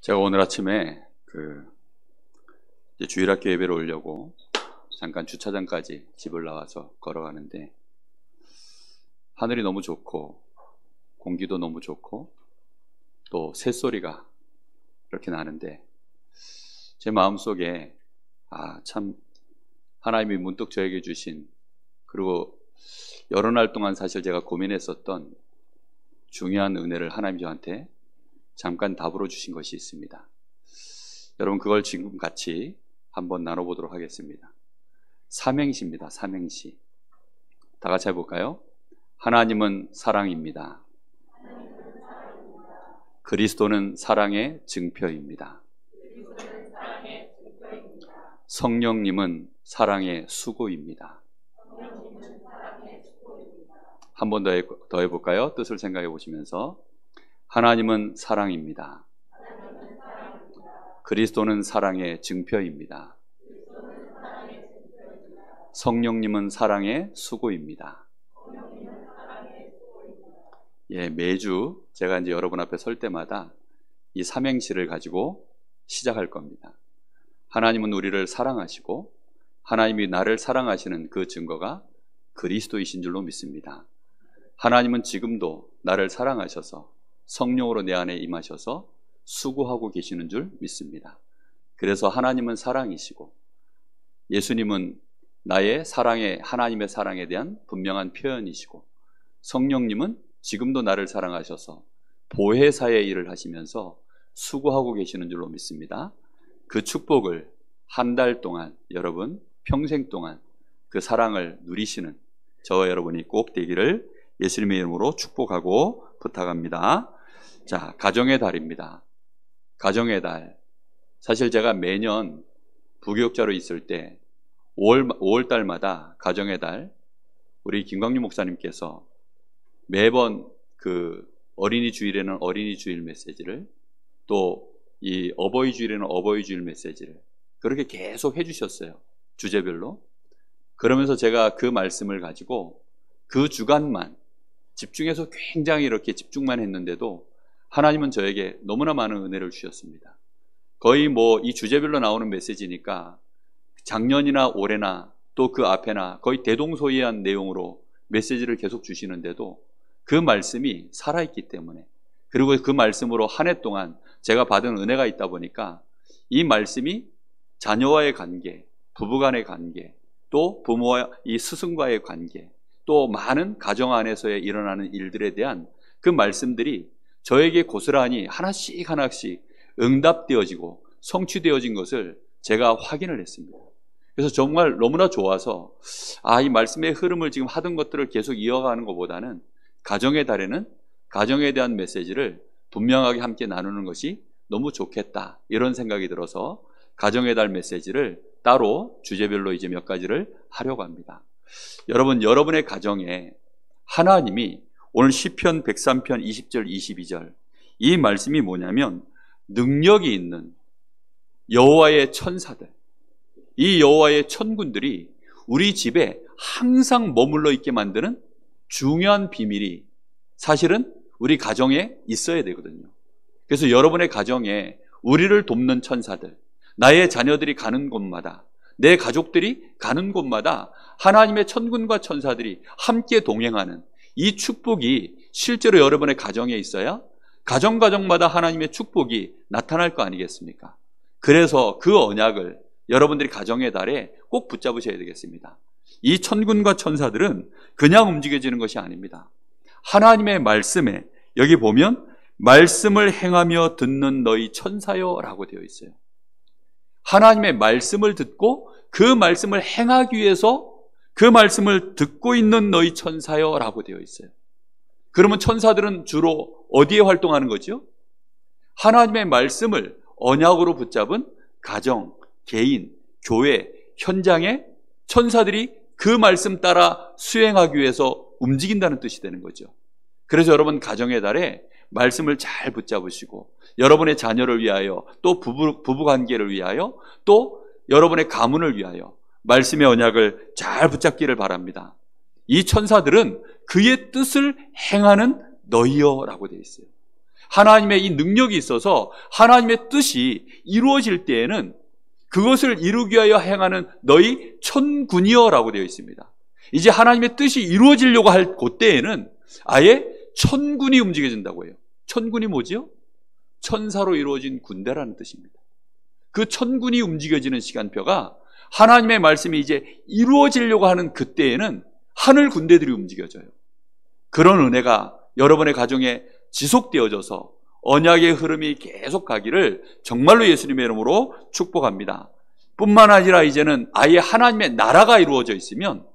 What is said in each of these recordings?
제가 오늘 아침에 이제 주일학교 예배를 오려고 잠깐 주차장까지 집을 나와서 걸어가는데 하늘이 너무 좋고 공기도 너무 좋고 또 새소리가 이렇게 나는데 제 마음속에 참 하나님이 문득 저에게 주신, 그리고 여러 날 동안 사실 제가 고민했었던 중요한 은혜를 하나님이 저한테 잠깐 답으로 주신 것이 있습니다. 여러분, 그걸 지금 같이 한번 나눠보도록 하겠습니다. 삼행시입니다. 삼행시. 다 같이 해볼까요? 하나님은 사랑입니다. 그리스도는 사랑의 증표입니다. 성령님은 사랑의 수고입니다. 한 번 더 해볼까요? 뜻을 생각해 보시면서 하나님은 사랑입니다. 그리스도는 사랑의 증표입니다. 성령님은 사랑의 수고입니다. 매주 제가 이제 여러분 앞에 설 때마다 이 삼행시를 가지고 시작할 겁니다. 하나님은 우리를 사랑하시고 하나님이 나를 사랑하시는 그 증거가 그리스도이신 줄로 믿습니다. 하나님은 지금도 나를 사랑하셔서 성령으로 내 안에 임하셔서 수고하고 계시는 줄 믿습니다. 그래서 하나님은 사랑이시고 예수님은 나의 사랑에, 하나님의 사랑에 대한 분명한 표현이시고 성령님은 지금도 나를 사랑하셔서 보혜사의 일을 하시면서 수고하고 계시는 줄로 믿습니다. 그 축복을 한 달 동안, 여러분 평생 동안 그 사랑을 누리시는 저와 여러분이 꼭 되기를 예수님의 이름으로 축복하고 부탁합니다. 자, 가정의 달입니다. 가정의 달. 사실 제가 매년 부교육자로 있을 때 5월 달마다 가정의 달, 우리 김광규 목사님께서 매번 그 어린이 주일에는 어린이 주일 메시지를, 또 이 어버이 주일에는 어버이 주일 메시지를 그렇게 계속 해주셨어요. 주제별로. 그러면서 제가 그 말씀을 가지고 그 주간만 집중해서 굉장히 이렇게 집중만 했는데도 하나님은 저에게 너무나 많은 은혜를 주셨습니다. 거의 이 주제별로 나오는 메시지니까 작년이나 올해나 또 그 앞에나 거의 대동소이한 내용으로 메시지를 계속 주시는데도 그 말씀이 살아있기 때문에, 그리고 그 말씀으로 한 해 동안 제가 받은 은혜가 있다 보니까 이 말씀이 자녀와의 관계, 부부간의 관계, 또 부모와 이 스승과의 관계, 또 많은 가정 안에서의 일어나는 일들에 대한 그 말씀들이 저에게 고스란히 하나씩 하나씩 응답되어지고 성취되어진 것을 제가 확인을 했습니다. 그래서 정말 너무나 좋아서 이 말씀의 흐름을 지금 하던 것들을 계속 이어가는 것보다는 가정의 달에는 가정에 대한 메시지를 분명하게 함께 나누는 것이 너무 좋겠다, 이런 생각이 들어서 가정의 달 메시지를 따로 주제별로 이제 몇 가지를 하려고 합니다. 여러분, 여러분의 가정에 하나님이 오늘 시편 103편 20절 22절 이 말씀이 뭐냐면, 능력이 있는 여호와의 천사들, 이 여호와의 천군들이 우리 집에 항상 머물러 있게 만드는 중요한 비밀이 사실은 우리 가정에 있어야 되거든요. 그래서 여러분의 가정에 우리를 돕는 천사들, 나의 자녀들이 가는 곳마다, 내 가족들이 가는 곳마다 하나님의 천군과 천사들이 함께 동행하는 이 축복이 실제로 여러분의 가정에 있어야 가정마다 하나님의 축복이 나타날 거 아니겠습니까? 그래서 그 언약을 여러분들이 가정의 달에 꼭 붙잡으셔야 되겠습니다. 이 천군과 천사들은 그냥 움직여지는 것이 아닙니다. 하나님의 말씀에, 여기 보면 말씀을 행하며 듣는 너희 천사여 라고 되어 있어요. 하나님의 말씀을 듣고 그 말씀을 행하기 위해서 그 말씀을 듣고 있는 너희 천사여 라고 되어 있어요. 그러면 천사들은 주로 어디에 활동하는 거죠? 하나님의 말씀을 언약으로 붙잡은 가정, 개인, 교회, 현장에 천사들이 그 말씀 따라 수행하기 위해서 움직인다는 뜻이 되는 거죠. 그래서 여러분 가정의 달에 말씀을 잘 붙잡으시고 여러분의 자녀를 위하여, 또 부부 관계를 위하여, 또 여러분의 가문을 위하여 말씀의 언약을 잘 붙잡기를 바랍니다. 이 천사들은 그의 뜻을 행하는 너희여 라고 되어 있어요. 하나님의 이 능력이 있어서 하나님의 뜻이 이루어질 때에는 그것을 이루기 위하여 행하는 너희 천군이여라고 되어 있습니다. 이제 하나님의 뜻이 이루어지려고 할 그때에는 아예 천군이 움직여진다고 해요. 천군이 뭐지요? 천사로 이루어진 군대라는 뜻입니다. 그 천군이 움직여지는 시간표가 하나님의 말씀이 이제 이루어지려고 하는 그때에는 하늘 군대들이 움직여져요. 그런 은혜가 여러분의 가정에 지속되어져서 언약의 흐름이 계속 가기를 정말로 예수님의 이름으로 축복합니다. 뿐만 아니라 이제는 아예 하나님의 나라가 이루어져 있으면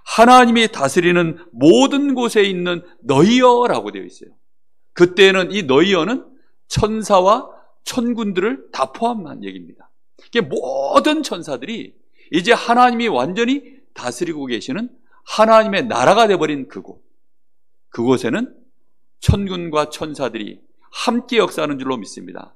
하나님이 다스리는 모든 곳에 있는 너희여라고 되어 있어요. 그때는 이 너희여는 천사와 천군들을 다 포함한 얘기입니다. 이게 모든 천사들이 이제 하나님이 완전히 다스리고 계시는 하나님의 나라가 되어버린 그곳에는 천군과 천사들이 함께 역사하는 줄로 믿습니다.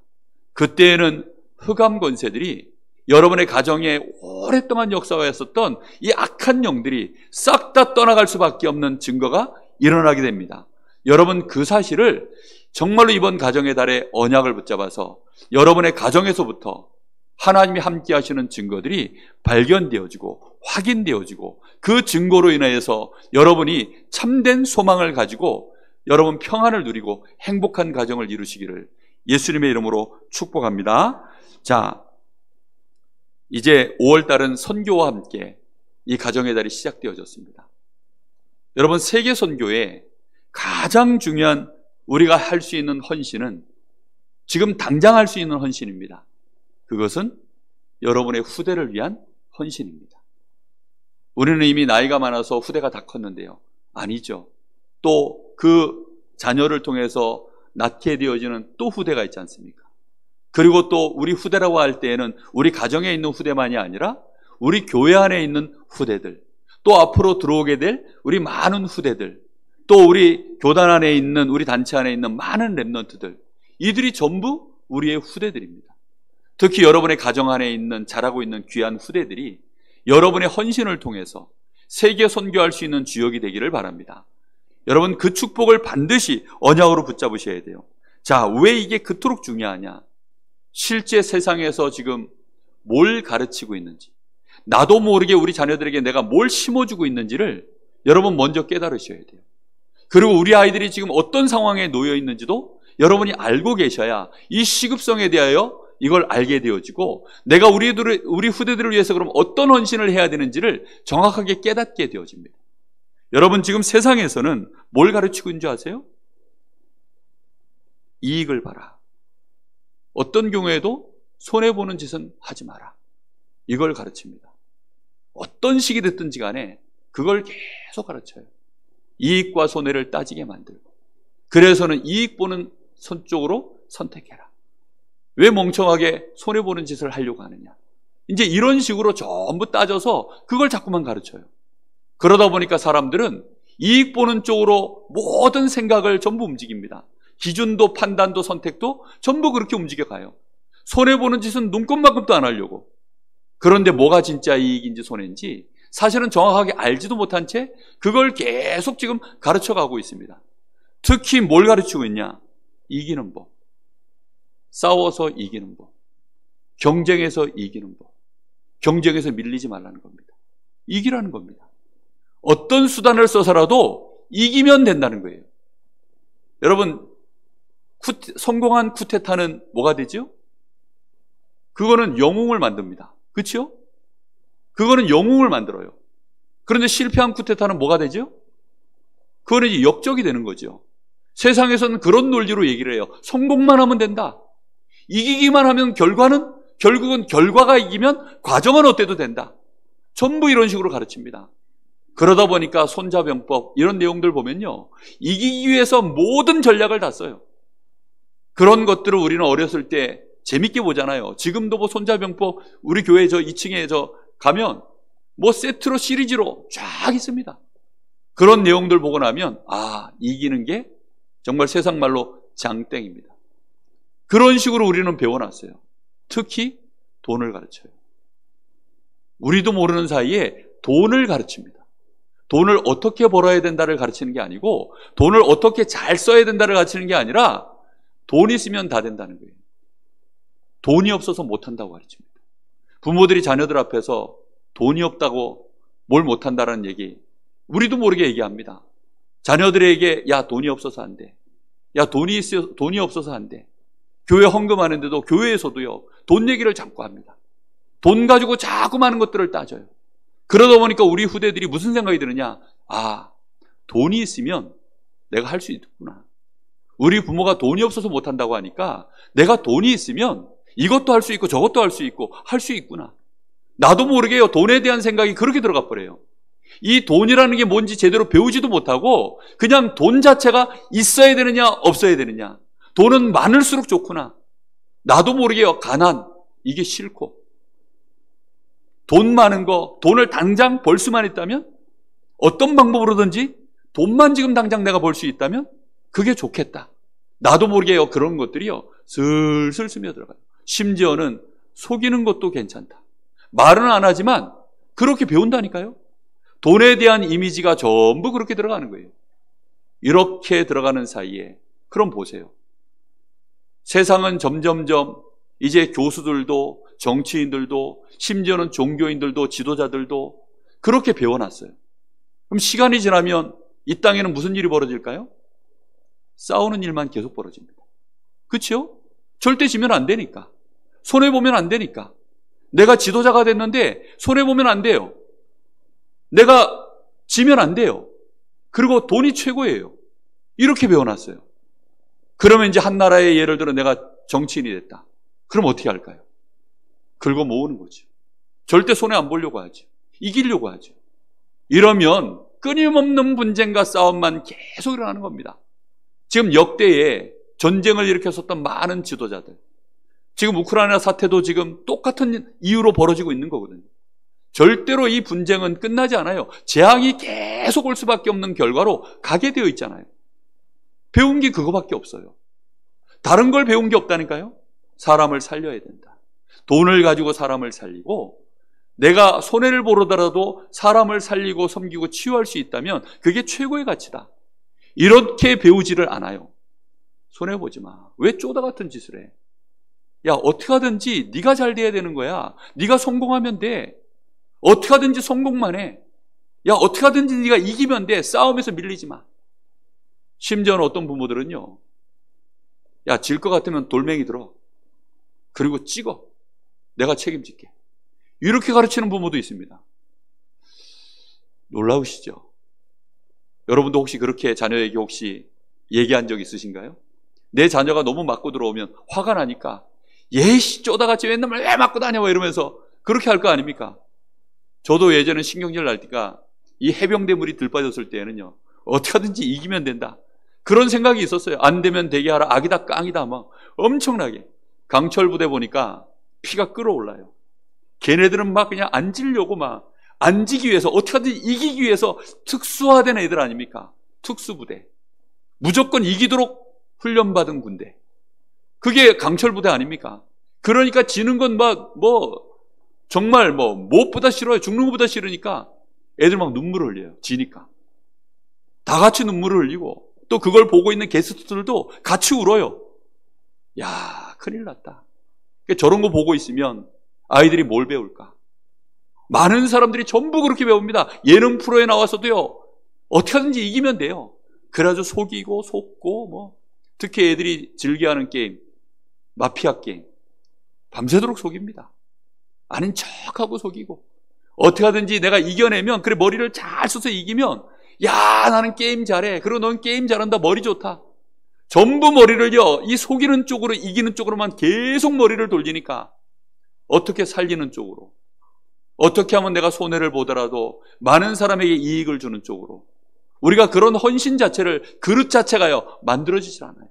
그때에는 흑암 권세들이 여러분의 가정에 오랫동안 역사하였었던 이 악한 영들이 싹 다 떠나갈 수밖에 없는 증거가 일어나게 됩니다. 여러분 그 사실을 정말로 이번 가정의 달에 언약을 붙잡아서 여러분의 가정에서부터 하나님이 함께 하시는 증거들이 발견되어지고 확인되어지고 그 증거로 인하여서 여러분이 참된 소망을 가지고 여러분 평안을 누리고 행복한 가정을 이루시기를 예수님의 이름으로 축복합니다. 자, 이제 5월달은 선교와 함께 이 가정의 달이 시작되어졌습니다. 여러분 세계 선교에 가장 중요한 우리가 할 수 있는 헌신은 지금 당장 할 수 있는 헌신입니다. 그것은 여러분의 후대를 위한 헌신입니다. 우리는 이미 나이가 많아서 후대가 다 컸는데요. 아니죠. 또 그 자녀를 통해서 낳게 되어지는 또 후대가 있지 않습니까? 그리고 또 우리 후대라고 할 때에는 우리 가정에 있는 후대만이 아니라 우리 교회 안에 있는 후대들, 또 앞으로 들어오게 될 우리 많은 후대들, 또 우리 교단 안에 있는 우리 단체 안에 있는 많은 렘넌트들, 이들이 전부 우리의 후대들입니다. 특히 여러분의 가정 안에 있는 자라고 있는 귀한 후대들이 여러분의 헌신을 통해서 세계 선교할 수 있는 주역이 되기를 바랍니다. 여러분 그 축복을 반드시 언약으로 붙잡으셔야 돼요. 자, 왜 이게 그토록 중요하냐? 실제 세상에서 지금 뭘 가르치고 있는지, 나도 모르게 우리 자녀들에게 내가 뭘 심어주고 있는지를 여러분 먼저 깨달으셔야 돼요. 그리고 우리 아이들이 지금 어떤 상황에 놓여 있는지도 여러분이 알고 계셔야 이 시급성에 대하여 이걸 알게 되어지고 내가 우리 후대들을 위해서 그럼 어떤 헌신을 해야 되는지를 정확하게 깨닫게 되어집니다. 여러분 지금 세상에서는 뭘 가르치고 있는 줄 아세요? 이익을 봐라. 어떤 경우에도 손해보는 짓은 하지 마라. 이걸 가르칩니다. 어떤 식이 됐든지 간에 그걸 계속 가르쳐요. 이익과 손해를 따지게 만들고, 그래서는 이익 보는 선 쪽으로 선택해라. 왜 멍청하게 손해보는 짓을 하려고 하느냐. 이제 이런 식으로 전부 따져서 그걸 자꾸만 가르쳐요. 그러다 보니까 사람들은 이익 보는 쪽으로 모든 생각을 전부 움직입니다. 기준도 판단도 선택도 전부 그렇게 움직여가요. 손해보는 짓은 눈꼽만큼도 안 하려고. 그런데 뭐가 진짜 이익인지 손해인지 사실은 정확하게 알지도 못한 채 그걸 계속 지금 가르쳐가고 있습니다. 특히 뭘 가르치고 있냐? 이기는 법, 싸워서 이기는 법, 경쟁에서 이기는 법, 경쟁에서 밀리지 말라는 겁니다. 이기라는 겁니다. 어떤 수단을 써서라도 이기면 된다는 거예요. 여러분 성공한 쿠데타는 뭐가 되죠? 그거는 영웅을 만듭니다. 그렇죠? 그거는 영웅을 만들어요. 그런데 실패한 쿠데타는 뭐가 되죠? 그거는 이제 역적이 되는 거죠. 세상에서는 그런 논리로 얘기를 해요. 성공만 하면 된다. 이기기만 하면 결국은 결과가 이기면 과정은 어때도 된다. 전부 이런 식으로 가르칩니다. 그러다 보니까 손자병법 이런 내용들 보면요, 이기기 위해서 모든 전략을 다 써요. 그런 것들을 우리는 어렸을 때 재밌게 보잖아요. 지금도 뭐 손자병법 우리 교회 저 2층에 저 가면 뭐 세트로 시리즈로 쫙 있습니다. 그런 내용들 보고 나면 이기는 게 정말 세상 말로 장땡입니다. 그런 식으로 우리는 배워놨어요. 특히 돈을 가르쳐요. 우리도 모르는 사이에 돈을 가르칩니다. 돈을 어떻게 벌어야 된다를 가르치는 게 아니고 돈을 어떻게 잘 써야 된다를 가르치는 게 아니라 돈이 있으면 다 된다는 거예요. 돈이 없어서 못한다고 가르칩니다. 부모들이 자녀들 앞에서 돈이 없다고 뭘 못한다는 얘기, 우리도 모르게 얘기합니다. 자녀들에게 야 돈이 없어서 안 돼. 야 돈이 없어서 안 돼. 교회 헌금하는데도 교회에서도요 돈 얘기를 자꾸 합니다. 돈 가지고 자꾸 많은 것들을 따져요. 그러다 보니까 우리 후대들이 무슨 생각이 드느냐, 아 돈이 있으면 내가 할 수 있구나. 우리 부모가 돈이 없어서 못한다고 하니까 내가 돈이 있으면 이것도 할 수 있고 저것도 할 수 있고 할 수 있구나. 나도 모르게요 돈에 대한 생각이 그렇게 들어가 버려요. 이 돈이라는 게 뭔지 제대로 배우지도 못하고 그냥 돈 자체가 있어야 되느냐 없어야 되느냐, 돈은 많을수록 좋구나. 나도 모르게요 가난, 이게 싫고, 돈 많은 거, 돈을 당장 벌 수만 있다면, 어떤 방법으로든지 돈만 지금 당장 내가 벌 수 있다면 그게 좋겠다. 나도 모르게요 그런 것들이요 슬슬 스며들어가요. 심지어는 속이는 것도 괜찮다. 말은 안 하지만 그렇게 배운다니까요. 돈에 대한 이미지가 전부 그렇게 들어가는 거예요. 이렇게 들어가는 사이에 그럼 보세요. 세상은 점점점 이제 교수들도 정치인들도 심지어는 종교인들도 지도자들도 그렇게 배워놨어요. 그럼 시간이 지나면 이 땅에는 무슨 일이 벌어질까요? 싸우는 일만 계속 벌어집니다. 그렇죠? 절대 지면 안 되니까. 손해보면 안 되니까. 내가 지도자가 됐는데 손해보면 안 돼요. 내가 지면 안 돼요. 그리고 돈이 최고예요. 이렇게 배워놨어요. 그러면 이제 한 나라의 예를 들어 내가 정치인이 됐다. 그럼 어떻게 할까요? 긁어 모으는 거죠. 절대 손해 안 보려고 하죠. 이기려고 하죠. 이러면 끊임없는 분쟁과 싸움만 계속 일어나는 겁니다. 지금 역대에 전쟁을 일으켰었던 많은 지도자들, 지금 우크라이나 사태도 지금 똑같은 이유로 벌어지고 있는 거거든요. 절대로 이 분쟁은 끝나지 않아요. 재앙이 계속 올 수밖에 없는 결과로 가게 되어 있잖아요. 배운 게 그거밖에 없어요. 다른 걸 배운 게 없다니까요. 사람을 살려야 된다. 돈을 가지고 사람을 살리고, 내가 손해를 보더라도 사람을 살리고 섬기고 치유할 수 있다면 그게 최고의 가치다. 이렇게 배우지를 않아요. 손해보지 마. 왜 쪼다 같은 짓을 해? 야, 어떻게 하든지 네가 잘 돼야 되는 거야. 네가 성공하면 돼. 어떻게 하든지 성공만 해. 야, 어떻게 하든지 네가 이기면 돼. 싸움에서 밀리지 마. 심지어는 어떤 부모들은요, 야, 질 것 같으면 돌멩이 들어. 그리고 찍어. 내가 책임질게. 이렇게 가르치는 부모도 있습니다. 놀라우시죠? 여러분도 혹시 그렇게 자녀에게 혹시 얘기한 적 있으신가요? 내 자녀가 너무 맞고 들어오면 화가 나니까 예씨 쪼다같이 맨날 왜 맞고 다녀 이러면서 그렇게 할 거 아닙니까? 저도 예전에 신경질 날 때가 이 해병대 물이 들빠졌을 때에는요, 어떻게 하든지 이기면 된다. 그런 생각이 있었어요. 안 되면 되게 하라. 악이다 깡이다 막 엄청나게. 강철 부대 보니까 피가 끓어올라요. 걔네들은 막 그냥 앉으려고 막 앉기 위해서 어떻게 하든지 이기기 위해서 특수화된 애들 아닙니까? 특수부대. 무조건 이기도록 훈련받은 군대. 그게 강철 부대 아닙니까? 그러니까 지는 건 막 정말 무엇보다 싫어요. 죽는 것보다 싫으니까 애들 막 눈물을 흘려요. 지니까. 다 같이 눈물을 흘리고 또 그걸 보고 있는 게스트들도 같이 울어요. 야, 큰일 났다. 저런 거 보고 있으면 아이들이 뭘 배울까? 많은 사람들이 전부 그렇게 배웁니다. 예능 프로에 나와서도요, 어떻게 하든지 이기면 돼요. 그래가지고 속이고 속고 특히 애들이 즐겨하는 게임, 마피아 게임, 밤새도록 속입니다. 아닌 척하고 속이고, 어떻게 하든지 내가 이겨내면, 그래 머리를 잘 써서 이기면, 야, 나는 게임 잘해. 그리고 넌 게임 잘한다. 머리 좋다. 전부 머리를요, 이 속이는 쪽으로, 이기는 쪽으로만 계속 머리를 돌리니까 어떻게 살리는 쪽으로, 어떻게 하면 내가 손해를 보더라도 많은 사람에게 이익을 주는 쪽으로, 우리가 그런 헌신 자체를, 그릇 자체가요 만들어지질 않아요.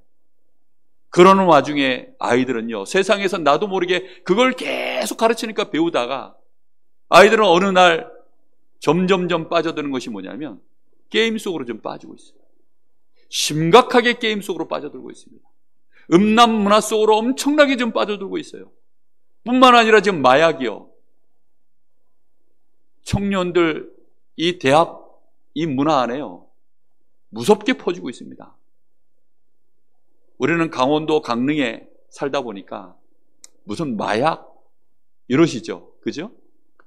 그러는 와중에 아이들은요, 세상에서 나도 모르게 그걸 계속 가르치니까 배우다가 아이들은 어느 날 점점점 빠져드는 것이 뭐냐면 게임 속으로 좀 빠지고 있어요. 심각하게 게임 속으로 빠져들고 있습니다. 음란 문화 속으로 엄청나게 좀 빠져들고 있어요. 뿐만 아니라 지금 마약이요, 청년들 이 대학 이 문화 안에요 무섭게 퍼지고 있습니다. 우리는 강원도 강릉에 살다 보니까 무슨 마약 이러시죠. 그죠?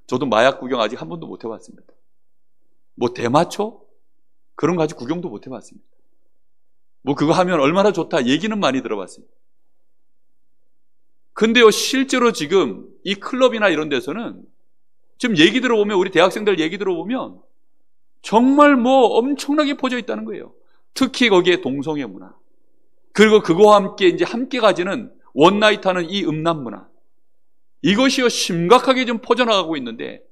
저도 마약 구경 아직 한 번도 못 해봤습니다. 뭐 대마초? 그런 거 아직 구경도 못 해봤습니다. 뭐 그거 하면 얼마나 좋다 얘기는 많이 들어봤습니다. 근데요, 실제로 지금 이 클럽이나 이런 데서는 지금 얘기 들어보면, 우리 대학생들 얘기 들어보면 정말 뭐 엄청나게 퍼져 있다는 거예요. 특히 거기에 동성애 문화, 그리고 그거와 함께 이제 함께 가지는 원나잇 하는 이 음란 문화, 이것이요 심각하게 좀 퍼져나가고 있는데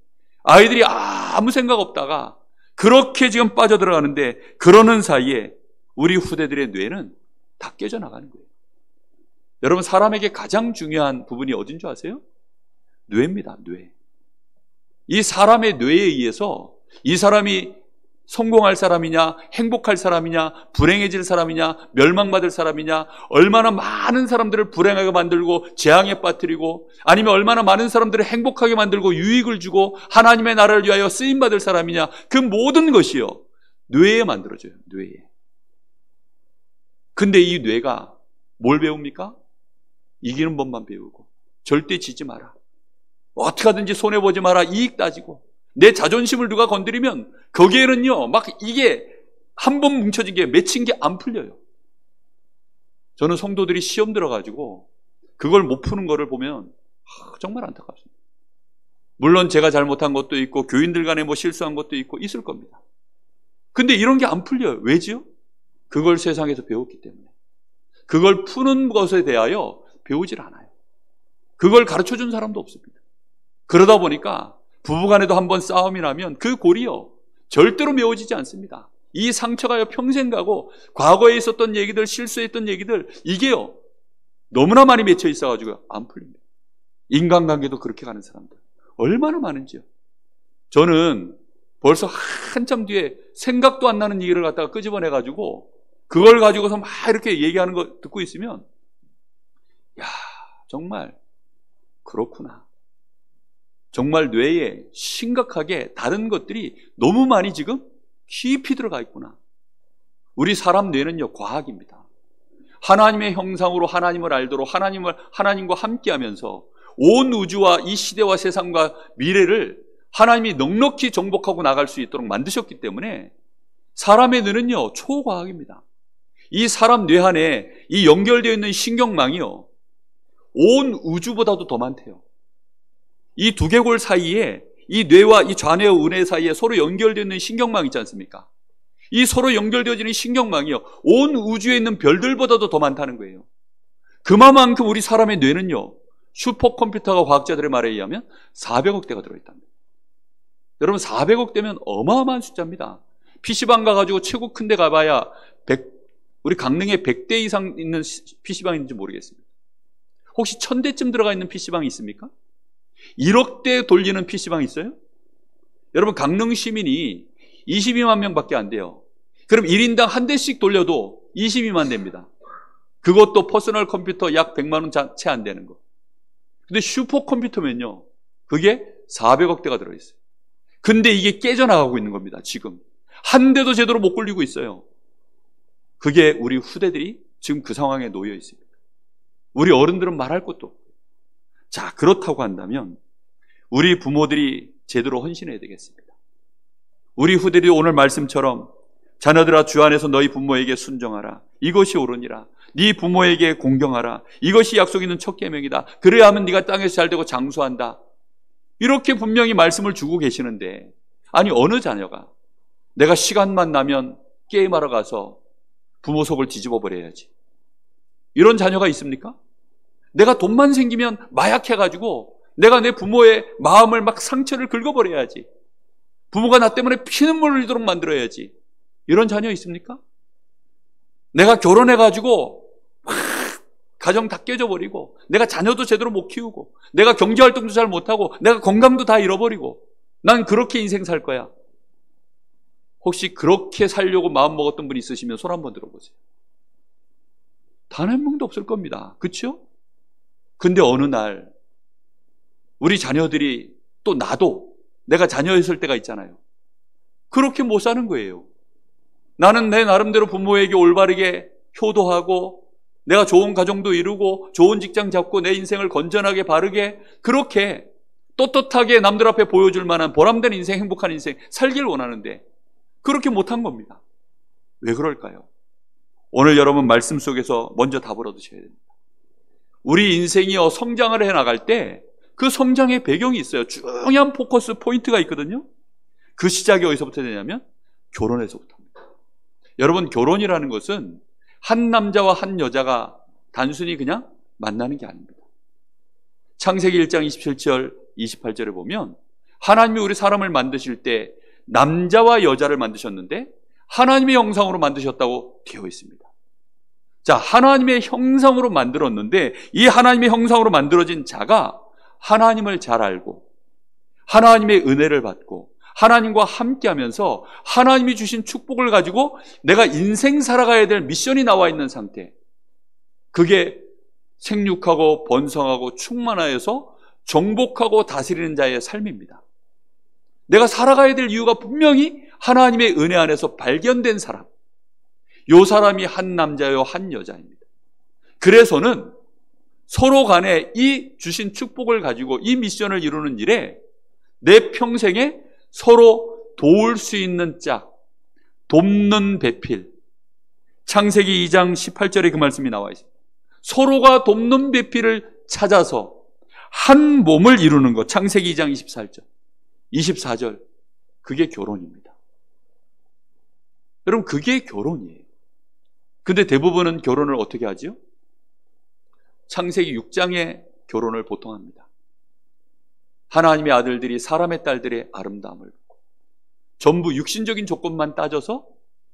아이들이 아무 생각 없다가 그렇게 지금 빠져들어가는데, 그러는 사이에 우리 후대들의 뇌는 다 깨져나가는 거예요. 여러분, 사람에게 가장 중요한 부분이 어딘 줄 아세요? 뇌입니다. 뇌. 이 사람의 뇌에 의해서 이 사람이 성공할 사람이냐, 행복할 사람이냐, 불행해질 사람이냐, 멸망받을 사람이냐, 얼마나 많은 사람들을 불행하게 만들고 재앙에 빠뜨리고, 아니면 얼마나 많은 사람들을 행복하게 만들고 유익을 주고 하나님의 나라를 위하여 쓰임받을 사람이냐, 그 모든 것이요 뇌에 만들어져요. 뇌에. 근데 이 뇌가 뭘 배웁니까? 이기는 법만 배우고, 절대 지지 마라, 어떻게 하든지 손해보지 마라, 이익 따지고, 내 자존심을 누가 건드리면 거기에는요 막 이게 한 번 뭉쳐진 게 맺힌 게 안 풀려요. 저는 성도들이 시험 들어가지고 그걸 못 푸는 거를 보면 정말 안타깝습니다. 물론 제가 잘못한 것도 있고 교인들 간에 뭐 실수한 것도 있고 있을 겁니다. 근데 이런 게 안 풀려요. 왜지요? 그걸 세상에서 배웠기 때문에. 그걸 푸는 것에 대하여 배우질 않아요. 그걸 가르쳐준 사람도 없습니다. 그러다 보니까 부부간에도 한번 싸움이 나면 그 골이요 절대로 메워지지 않습니다. 이 상처가요 평생 가고, 과거에 있었던 얘기들, 실수했던 얘기들, 이게요 너무나 많이 맺혀 있어가지고 안 풀립니다. 인간관계도 그렇게 가는 사람들 얼마나 많은지요. 저는 벌써 한참 뒤에 생각도 안 나는 얘기를 갖다가 끄집어내가지고 그걸 가지고서 막 이렇게 얘기하는 거 듣고 있으면, 야, 정말 그렇구나. 정말 뇌에 심각하게 다른 것들이 너무 많이 지금 깊이 들어가 있구나. 우리 사람 뇌는요 과학입니다. 하나님의 형상으로 하나님을 알도록 하나님과 함께하면서 온 우주와 이 시대와 세상과 미래를 하나님이 넉넉히 정복하고 나갈 수 있도록 만드셨기 때문에 사람의 뇌는요 초과학입니다. 이 사람 뇌 안에 이 연결되어 있는 신경망이요 온 우주보다도 더 많대요. 이 두개골 사이에, 이 뇌와 이 좌뇌와 우뇌 사이에 서로 연결되어 있는 신경망 있지 않습니까? 이 서로 연결되어지는 신경망이요 온 우주에 있는 별들보다도 더 많다는 거예요. 그만큼 우리 사람의 뇌는요 슈퍼컴퓨터가 과학자들의 말에 의하면 400억 대가 들어있답니다. 여러분, 400억 대면 어마어마한 숫자입니다. PC방 가가지고 최고 큰 데 가봐야 우리 강릉에 100대 이상 있는 PC방이 있는지 모르겠습니다. 혹시 1000대쯤 들어가 있는 PC방이 있습니까? 1억 대 돌리는 PC방이 있어요? 여러분, 강릉 시민이 22만 명밖에 안 돼요. 그럼 1인당 한 대씩 돌려도 22만 대입니다. 그것도 퍼스널 컴퓨터 약 100만 원 채 안 되는 거. 근데 슈퍼컴퓨터면요 그게 400억 대가 들어있어요. 근데 이게 깨져나가고 있는 겁니다. 지금 한 대도 제대로 못 굴리고 있어요. 그게 우리 후대들이 지금 그 상황에 놓여 있습니다. 우리 어른들은 말할 것도 없고. 자, 그렇다고 한다면 우리 부모들이 제대로 헌신해야 되겠습니다. 우리 후대들이 오늘 말씀처럼 자녀들아 주 안에서 너희 부모에게 순종하라, 이것이 옳으니라. 네 부모에게 공경하라, 이것이 약속 있는 첫 계명이다. 그래야 하면 네가 땅에서 잘되고 장수한다. 이렇게 분명히 말씀을 주고 계시는데, 아니 어느 자녀가 내가 시간만 나면 게임하러 가서 부모 속을 뒤집어 버려야지, 이런 자녀가 있습니까? 내가 돈만 생기면 마약해가지고 내가 내 부모의 마음을 막 상처를 긁어버려야지, 부모가 나 때문에 피눈물을 흘리도록 만들어야지, 이런 자녀 있습니까? 내가 결혼해가지고 막 가정 다 깨져버리고, 내가 자녀도 제대로 못 키우고, 내가 경제활동도 잘 못하고, 내가 건강도 다 잃어버리고, 난 그렇게 인생 살 거야. 혹시 그렇게 살려고 마음먹었던 분이 있으시면 손 한번 들어보세요. 단 한 명도 없을 겁니다. 그렇죠? 근데 어느 날 우리 자녀들이, 또 나도 내가 자녀였을 때가 있잖아요. 그렇게 못 사는 거예요. 나는 내 나름대로 부모에게 올바르게 효도하고 내가 좋은 가정도 이루고 좋은 직장 잡고 내 인생을 건전하게 바르게 그렇게 떳떳하게 남들 앞에 보여줄 만한 보람된 인생, 행복한 인생 살길 원하는데 그렇게 못한 겁니다. 왜 그럴까요? 오늘 여러분 말씀 속에서 먼저 답을 얻으셔야 됩니다. 우리 인생이 성장을 해나갈 때 그 성장의 배경이 있어요. 중요한 포커스 포인트가 있거든요. 그 시작이 어디서부터 되냐면 결혼에서부터입니다. 여러분, 결혼이라는 것은 한 남자와 한 여자가 단순히 그냥 만나는 게 아닙니다. 창세기 1장 27절 28절에 보면 하나님이 우리 사람을 만드실 때 남자와 여자를 만드셨는데 하나님의 형상으로 만드셨다고 되어 있습니다. 자, 하나님의 형상으로 만들었는데 이 하나님의 형상으로 만들어진 자가 하나님을 잘 알고 하나님의 은혜를 받고 하나님과 함께하면서 하나님이 주신 축복을 가지고 내가 인생 살아가야 될 미션이 나와 있는 상태, 그게 생육하고 번성하고 충만하여서 정복하고 다스리는 자의 삶입니다. 내가 살아가야 될 이유가 분명히 하나님의 은혜 안에서 발견된 사람, 이 사람이 한 남자요 한 여자입니다. 그래서는 서로 간에 이 주신 축복을 가지고 이 미션을 이루는 일에 내 평생에 서로 도울 수 있는 짝, 돕는 배필, 창세기 2장 18절에 그 말씀이 나와 있습니다. 서로가 돕는 배필을 찾아서 한 몸을 이루는 것, 창세기 2장 24절, 그게 결혼입니다. 여러분, 그게 결혼이에요. 근데 대부분은 결혼을 어떻게 하지요? 창세기 6장에 결혼을 보통 합니다. 하나님의 아들들이 사람의 딸들의 아름다움을 보고 전부 육신적인 조건만 따져서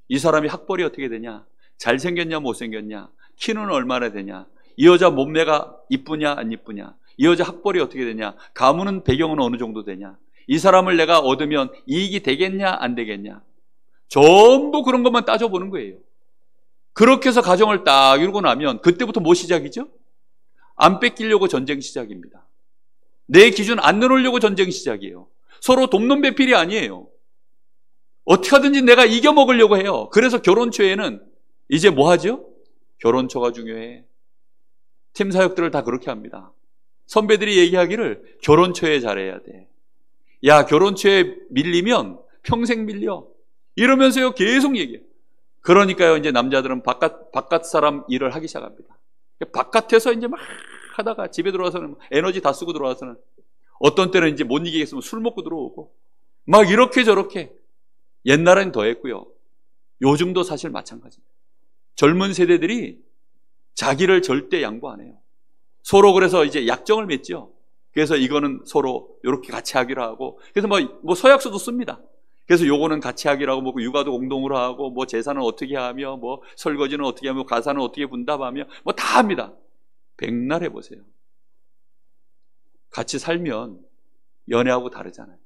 이 사람이 학벌이 어떻게 되냐, 잘생겼냐 못생겼냐, 키는 얼마나 되냐, 이 여자 몸매가 이쁘냐 안 이쁘냐, 이 여자 학벌이 어떻게 되냐, 가문은 배경은 어느 정도 되냐, 이 사람을 내가 얻으면 이익이 되겠냐 안 되겠냐, 전부 그런 것만 따져보는 거예요. 그렇게 해서 가정을 딱 이루고 나면 그때부터 뭐 시작이죠? 안 뺏기려고 전쟁 시작입니다. 내 기준 안 내놓으려고 전쟁 시작이에요. 서로 돕는 배필이 아니에요. 어떻게 하든지 내가 이겨먹으려고 해요. 그래서 결혼 초에는 이제 뭐 하죠? 결혼 초가 중요해. 팀 사역들을 다 그렇게 합니다. 선배들이 얘기하기를 결혼 초에 잘해야 돼. 야, 결혼 초에 밀리면 평생 밀려. 이러면서요 계속 얘기해요. 그러니까요 이제 남자들은 바깥 사람 일을 하기 시작합니다. 바깥에서 이제 막 하다가 집에 들어와서는 에너지 다 쓰고 들어와서는 어떤 때는 이제 못 이기겠으면 술 먹고 들어오고 막 이렇게 저렇게. 옛날엔 더 했고요. 요즘도 사실 마찬가지입니다. 젊은 세대들이 자기를 절대 양보 안 해요. 서로 그래서 이제 약정을 맺죠. 그래서 이거는 서로 이렇게 같이 하기로 하고, 그래서 뭐 서약서도 씁니다. 그래서 요거는 같이 하기로 하고, 뭐 육아도 공동으로 하고, 뭐 재산은 어떻게 하며, 뭐 설거지는 어떻게 하며, 가사는 어떻게 분담하며, 뭐 다 합니다. 백날 해보세요. 같이 살면 연애하고 다르잖아요.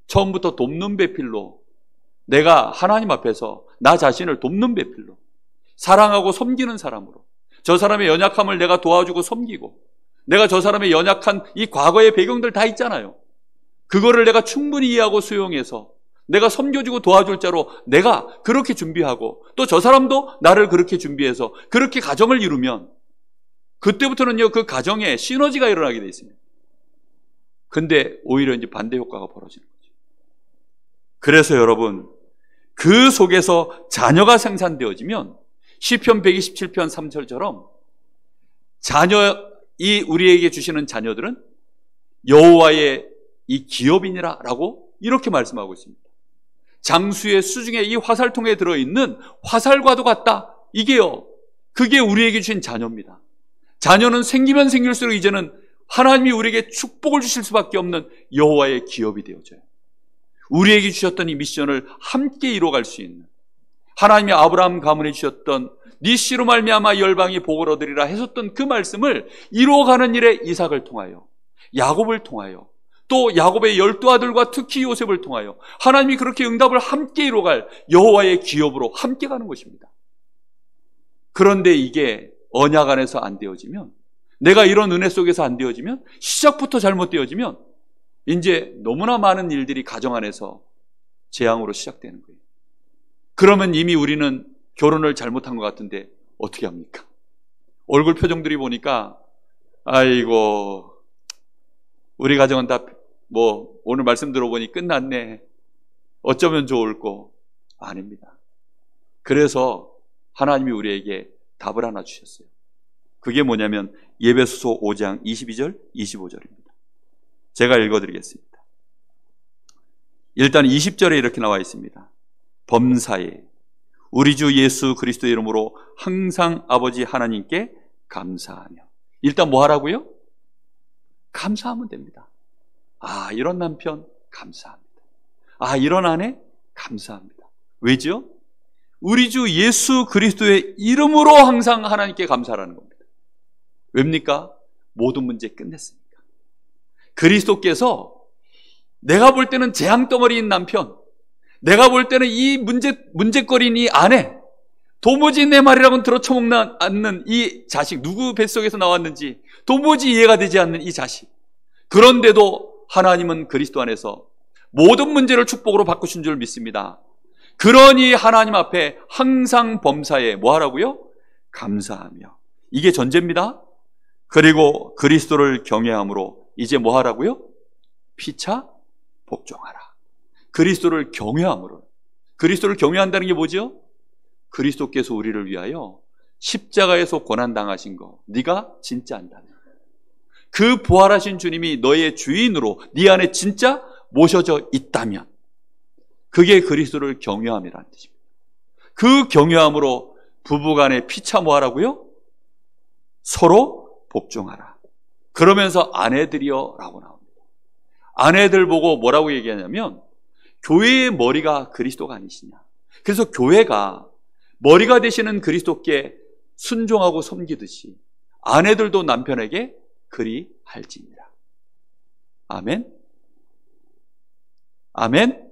처음부터 돕는 배필로, 내가 하나님 앞에서 나 자신을 돕는 배필로, 사랑하고 섬기는 사람으로, 저 사람의 연약함을 내가 도와주고 섬기고, 내가 저 사람의 연약한 이 과거의 배경들 다 있잖아요. 그거를 내가 충분히 이해하고 수용해서 내가 섬겨주고 도와줄 자로 내가 그렇게 준비하고, 또 저 사람도 나를 그렇게 준비해서 그렇게 가정을 이루면 그때부터는요 그 가정에 시너지가 일어나게 돼 있습니다. 근데 오히려 이제 반대 효과가 벌어지는 거죠. 그래서 여러분, 그 속에서 자녀가 생산되어지면 시편 127편 3절처럼 이 우리에게 주시는 자녀들은 여호와의 이 기업이니라 라고 이렇게 말씀하고 있습니다. 장수의 수중에 이 화살통에 들어있는 화살과도 같다. 이게요, 그게 우리에게 주신 자녀입니다. 자녀는 생기면 생길수록 이제는 하나님이 우리에게 축복을 주실 수밖에 없는 여호와의 기업이 되어져요. 우리에게 주셨던 이 미션을 함께 이뤄갈 수 있는, 하나님이 아브라함 가문에 주셨던 네 씨로 말미암아 열방이 복을 얻으리라 하셨던 그 말씀을 이루어가는 일에 이삭을 통하여, 야곱을 통하여, 또 야곱의 12아들과 특히 요셉을 통하여 하나님이 그렇게 응답을 함께 이루어갈 여호와의 기업으로 함께 가는 것입니다. 그런데 이게 언약 안에서 안 되어지면, 내가 이런 은혜 속에서 안 되어지면, 시작부터 잘못되어지면 이제 너무나 많은 일들이 가정 안에서 재앙으로 시작되는 거예요. 그러면 이미 우리는 결혼을 잘못한 것 같은데 어떻게 합니까? 얼굴 표정들이 보니까 아이고 우리 가정은 다 오늘 말씀 들어보니 끝났네. 어쩌면 좋을꼬. 아닙니다. 그래서 하나님이 우리에게 답을 하나 주셨어요. 그게 뭐냐면 에베소서 5장 22절 25절입니다. 제가 읽어드리겠습니다. 일단 20절에 이렇게 나와 있습니다. 범사에 우리 주 예수 그리스도의 이름으로 항상 아버지 하나님께 감사하며. 일단 뭐 하라고요? 감사하면 됩니다. 아, 이런 남편 감사합니다. 아, 이런 아내 감사합니다. 왜죠? 우리 주 예수 그리스도의 이름으로 항상 하나님께 감사하라는 겁니다. 왜입니까? 모든 문제 끝냈으니까. 그리스도께서 내가 볼 때는 재앙덩어리인 남편, 내가 볼 때는 이 문제거리인 이 아내, 도무지 내 말이라고는 들어쳐먹지 않는 이 자식, 누구 뱃속에서 나왔는지 도무지 이해가 되지 않는 이 자식. 그런데도 하나님은 그리스도 안에서 모든 문제를 축복으로 바꾸신 줄 믿습니다. 그러니 하나님 앞에 항상 범사에 뭐 하라고요? 감사하며. 이게 전제입니다. 그리고 그리스도를 경외함으로 이제 뭐 하라고요? 피차 복종하라. 그리스도를 경외함으로. 그리스도를 경외한다는 게 뭐죠? 그리스도께서 우리를 위하여 십자가에서 고난당하신 거 네가 진짜 안다는 거예요. 그 부활하신 주님이 너의 주인으로 네 안에 진짜 모셔져 있다면 그게 그리스도를 경외함이라는 뜻입니다. 그 경외함으로 부부간에 피차 뭐 하라고요? 서로 복종하라. 그러면서 아내들이여 라고 나옵니다. 아내들 보고 뭐라고 얘기하냐면 교회의 머리가 그리스도가 아니시냐. 그래서 교회가 머리가 되시는 그리스도께 순종하고 섬기듯이 아내들도 남편에게 그리할지니라. 아멘. 아멘.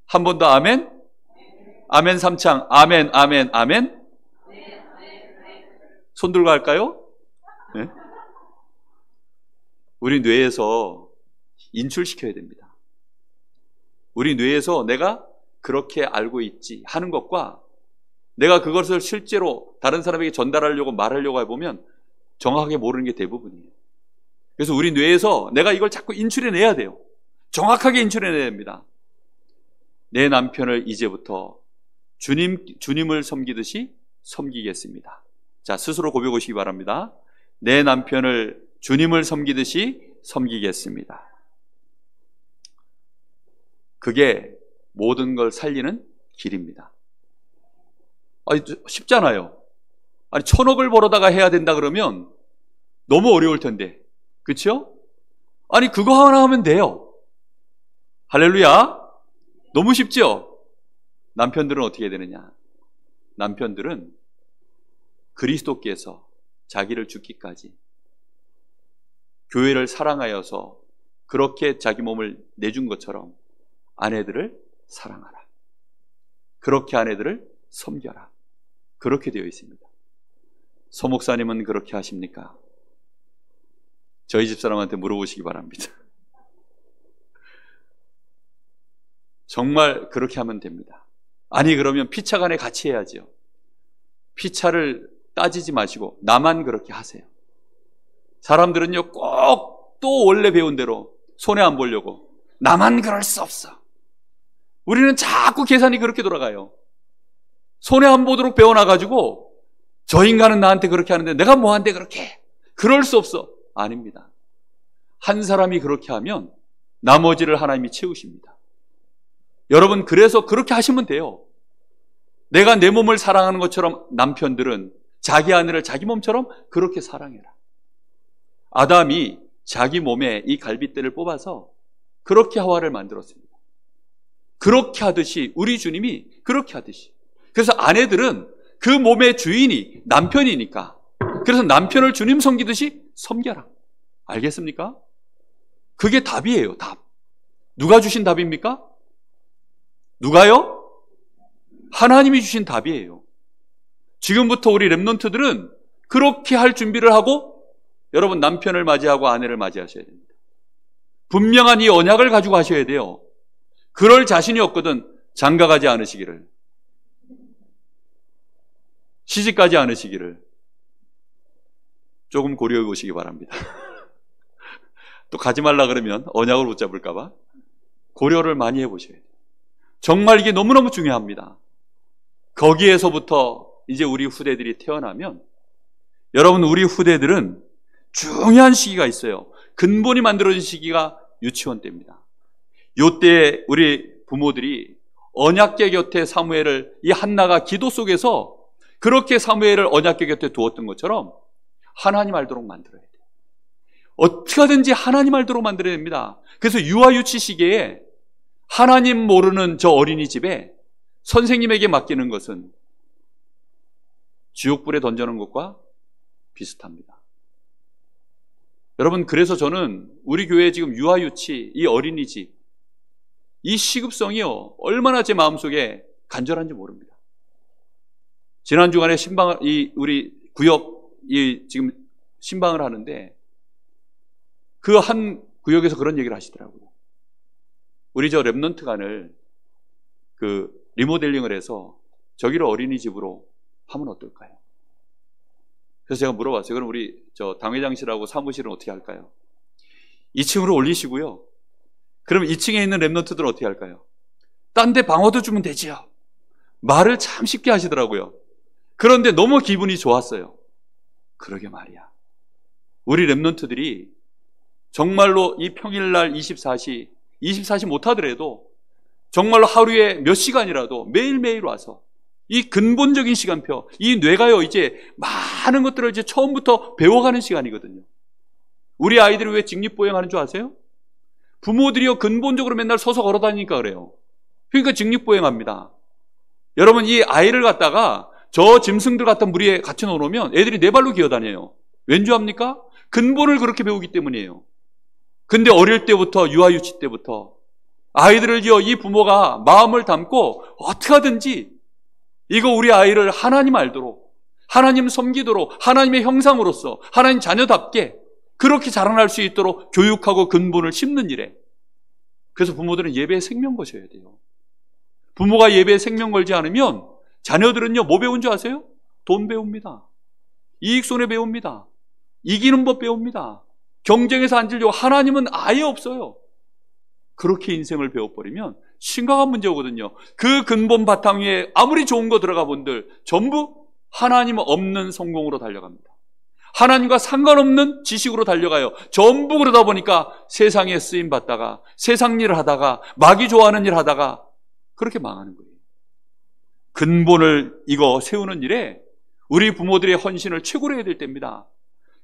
한 번 더 아멘. 아멘 3창. 아멘, 아멘, 아멘. 손 들고 할까요? 네? 우리 뇌에서 인출시켜야 됩니다. 우리 뇌에서 내가 그렇게 알고 있지 하는 것과 내가 그것을 실제로 다른 사람에게 전달하려고 말하려고 해보면 정확하게 모르는 게 대부분이에요. 그래서 우리 뇌에서 내가 이걸 자꾸 인출해내야 돼요. 정확하게 인출해내야 됩니다. 내 남편을 이제부터 주님을 섬기듯이 섬기겠습니다. 자, 스스로 고백하시기 바랍니다. 내 남편을 주님을 섬기듯이 섬기겠습니다. 그게 모든 걸 살리는 길입니다. 아니, 쉽잖아요. 아니, 1,000억을 벌어다가 해야 된다 그러면 너무 어려울 텐데. 그렇죠? 아니, 그거 하나 하면 돼요. 할렐루야. 너무 쉽죠? 남편들은 어떻게 되느냐? 남편들은 그리스도께서 자기를 죽기까지 교회를 사랑하여서 그렇게 자기 몸을 내준 것처럼 아내들을 사랑하라. 그렇게 아내들을 섬겨라. 그렇게 되어 있습니다. 서 목사님은 그렇게 하십니까? 저희 집사람한테 물어보시기 바랍니다. 정말 그렇게 하면 됩니다. 아니, 그러면 피차간에 같이 해야죠. 피차를 따지지 마시고 나만 그렇게 하세요. 사람들은요, 꼭 또 원래 배운 대로 손해 안 보려고 나만 그럴 수 없어. 우리는 자꾸 계산이 그렇게 돌아가요. 손해 안 보도록 배워놔가지고 저 인간은 나한테 그렇게 하는데 내가 뭐한테 그렇게 해. 그럴 수 없어. 아닙니다. 한 사람이 그렇게 하면 나머지를 하나님이 채우십니다. 여러분, 그래서 그렇게 하시면 돼요. 내가 내 몸을 사랑하는 것처럼 남편들은 자기 아내를 자기 몸처럼 그렇게 사랑해라. 아담이 자기 몸에 이 갈빗대를 뽑아서 그렇게 하와를 만들었습니다. 그렇게 하듯이 우리 주님이 그렇게 하듯이. 그래서 아내들은 그 몸의 주인이 남편이니까 그래서 남편을 주님 섬기듯이 섬겨라. 알겠습니까? 그게 답이에요. 답. 누가 주신 답입니까? 누가요? 하나님이 주신 답이에요. 지금부터 우리 렘넌트들은 그렇게 할 준비를 하고 여러분 남편을 맞이하고 아내를 맞이하셔야 됩니다. 분명한 이 언약을 가지고 하셔야 돼요. 그럴 자신이 없거든 장가가지 않으시기를, 시집가지 않으시기를. 조금 고려해 보시기 바랍니다. 또 가지 말라 그러면 언약을 붙잡을까 봐 고려를 많이 해보셔야 돼요. 정말 이게 너무너무 중요합니다. 거기에서부터 이제 우리 후대들이 태어나면, 여러분, 우리 후대들은 중요한 시기가 있어요. 근본이 만들어진 시기가 유치원 때입니다. 요때 우리 부모들이 언약궤 곁에 사무엘을, 이 한나가 기도 속에서 그렇게 사무엘을 언약궤 곁에 두었던 것처럼 하나님 알도록 만들어야 돼요. 어떻게 하든지 하나님 알도록 만들어야 됩니다. 그래서 유아유치 시기에 하나님 모르는 저 어린이집에 선생님에게 맡기는 것은 지옥불에 던져놓은 것과 비슷합니다. 여러분, 그래서 저는 우리 교회 지금 유아유치, 이 어린이집, 이 시급성이요, 얼마나 제 마음속에 간절한지 모릅니다. 지난 주간에 우리 구역, 지금 신방을 하는데 그 한 구역에서 그런 얘기를 하시더라고요. 우리 저 랩넌트간을 리모델링을 해서 저기를 어린이집으로 하면 어떨까요? 그래서 제가 물어봤어요. 그럼 우리 저 당회장실하고 사무실은 어떻게 할까요? 2층으로 올리시고요. 그럼 2층에 있는 랩넌트들은 어떻게 할까요? 딴 데 방어도 주면 되지요. 말을 참 쉽게 하시더라고요. 그런데 너무 기분이 좋았어요. 그러게 말이야. 우리 랩넌트들이 정말로 이 평일날 24시 못하더라도 정말로 하루에 몇 시간이라도 매일매일 와서 이 근본적인 시간표, 이 뇌가요, 이제 많은 것들을 이제 처음부터 배워가는 시간이거든요. 우리 아이들이 왜 직립보행하는 줄 아세요? 부모들이요, 근본적으로 맨날 서서 걸어 다니니까 그래요. 그러니까 직립보행합니다. 여러분, 이 아이를 갖다가 저 짐승들 같은 무리에 같이 넣어놓으면 애들이 네 발로 기어다녀요. 왠지 압니까? 근본을 그렇게 배우기 때문이에요. 근데 어릴 때부터, 유아유치 때부터 아이들을요, 이 부모가 마음을 담고 어떻게 하든지 이거 우리 아이를 하나님 알도록, 하나님 섬기도록, 하나님의 형상으로서 하나님 자녀답게 그렇게 자라날 수 있도록 교육하고 근본을 심는 일에, 그래서 부모들은 예배에 생명 거셔야 돼요. 부모가 예배에 생명 걸지 않으면 자녀들은요, 뭐 배운 줄 아세요? 돈 배웁니다. 이익손해 배웁니다. 이기는 법 배웁니다. 경쟁에서 앉으려고. 하나님은 아예 없어요. 그렇게 인생을 배워버리면 심각한 문제거든요. 그 근본 바탕 위에 아무리 좋은 거 들어가 본들 전부 하나님 없는 성공으로 달려갑니다. 하나님과 상관없는 지식으로 달려가요. 전부 그러다 보니까 세상에 쓰임 받다가, 세상 일을 하다가, 마귀 좋아하는 일 하다가 그렇게 망하는 거예요. 근본을 이거 세우는 일에 우리 부모들의 헌신을 최고로 해야 될 때입니다.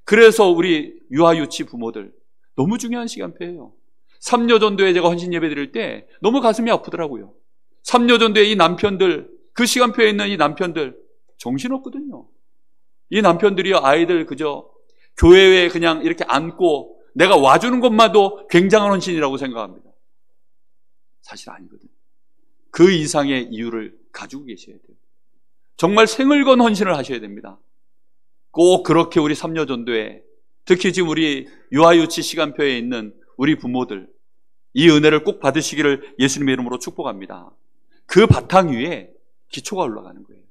그래서 우리 유아유치 부모들 너무 중요한 시간표예요. 삼여전도에 제가 헌신 예배 드릴 때 너무 가슴이 아프더라고요. 삼여전도에 이 남편들, 그 시간표에 있는 이 남편들 정신없거든요. 이 남편들이요, 아이들 그저 교회에 그냥 이렇게 안고 내가 와주는 것만도 굉장한 헌신이라고 생각합니다. 사실 아니거든요. 그 이상의 이유를 가지고 계셔야 돼요. 정말 생을 건 헌신을 하셔야 됩니다. 꼭 그렇게 우리 삼여전도에, 특히 지금 우리 유아유치 시간표에 있는 우리 부모들, 이 은혜를 꼭 받으시기를 예수님의 이름으로 축복합니다. 그 바탕 위에 기초가 올라가는 거예요.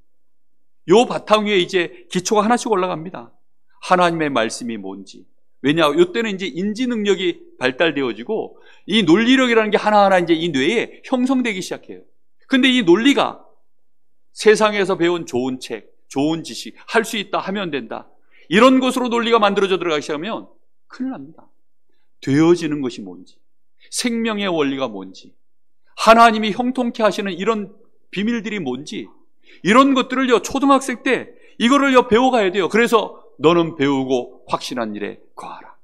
요 바탕 위에 이제 기초가 하나씩 올라갑니다. 하나님의 말씀이 뭔지. 왜냐, 이때는 이제 인지 능력이 발달되어지고 이 논리력이라는 게 하나하나 이제 이 뇌에 형성되기 시작해요. 근데 이 논리가 세상에서 배운 좋은 책, 좋은 지식, 할 수 있다, 하면 된다, 이런 것으로 논리가 만들어져 들어가기 시작하면 큰일 납니다. 되어지는 것이 뭔지, 생명의 원리가 뭔지, 하나님이 형통케 하시는 이런 비밀들이 뭔지, 이런 것들을요, 초등학생 때 이거를요, 배워가야 돼요. 그래서 너는 배우고 확신한 일에 거하라.